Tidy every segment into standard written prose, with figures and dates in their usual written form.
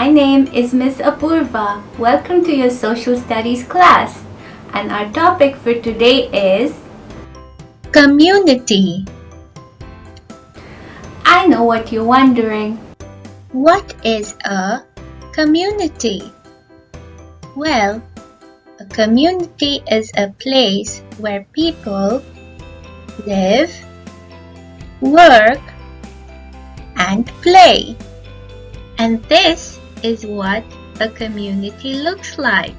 My name is Miss Apurva. Welcome to your Social Studies class. And our topic for today is Community. I know what you're wondering. What is a community? Well, a community is a place where people live, work, and play. And this is what a community looks like.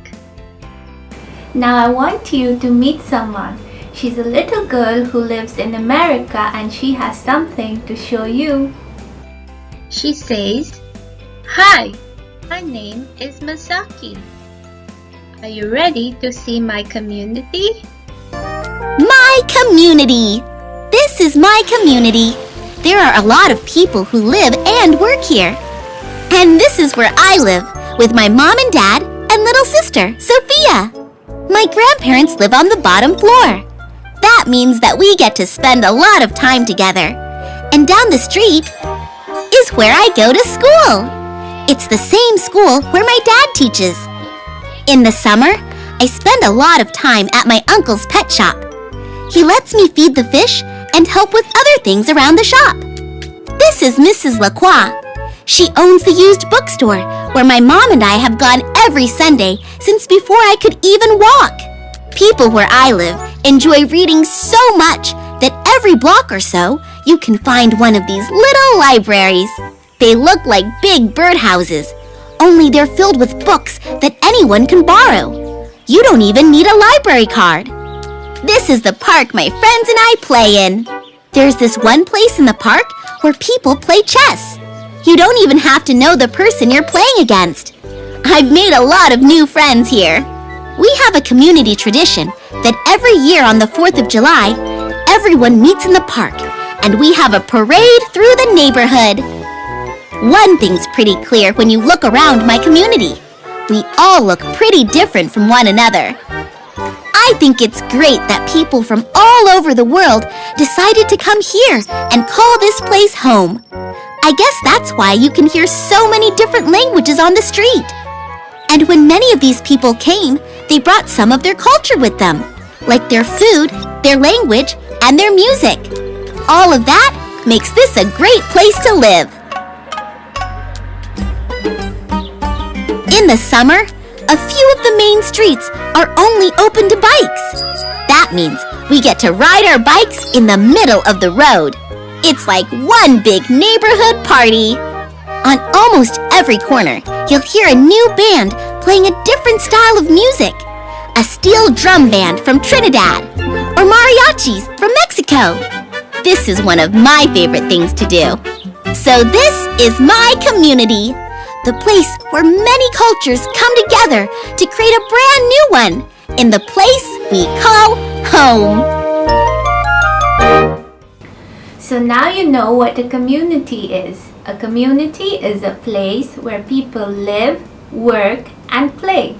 Now I want you to meet someone. She's a little girl who lives in America and she has something to show you. She says, "Hi, my name is Masaki. Are you ready to see my community?" My community! This is my community. There are a lot of people who live and work here. And this is where I live, with my mom and dad and little sister, Sophia. My grandparents live on the bottom floor. That means that we get to spend a lot of time together. And down the street is where I go to school. It's the same school where my dad teaches. In the summer, I spend a lot of time at my uncle's pet shop. He lets me feed the fish and help with other things around the shop. This is Mrs. Lacroix. She owns the used bookstore where my mom and I have gone every Sunday since before I could even walk. People where I live enjoy reading so much that every block or so you can find one of these little libraries. They look like big birdhouses, only they're filled with books that anyone can borrow. You don't even need a library card. This is the park my friends and I play in. There's this one place in the park where people play chess. You don't even have to know the person you're playing against. I've made a lot of new friends here. We have a community tradition that every year on the 4th of July, everyone meets in the park and we have a parade through the neighborhood. One thing's pretty clear when you look around my community. We all look pretty different from one another. I think it's great that people from all over the world decided to come here and call this place home. I guess that's why you can hear so many different languages on the street. And when many of these people came, they brought some of their culture with them, like their food, their language, and their music. All of that makes this a great place to live. In the summer, a few of the main streets are only open to bikes. That means we get to ride our bikes in the middle of the road. It's like one big neighborhood party. On almost every corner, you'll hear a new band playing a different style of music. A steel drum band from Trinidad, or mariachis from Mexico. This is one of my favorite things to do. So this is my community, the place where many cultures come together to create a brand new one in the place we call home. So now you know what a community is. A community is a place where people live, work, and play.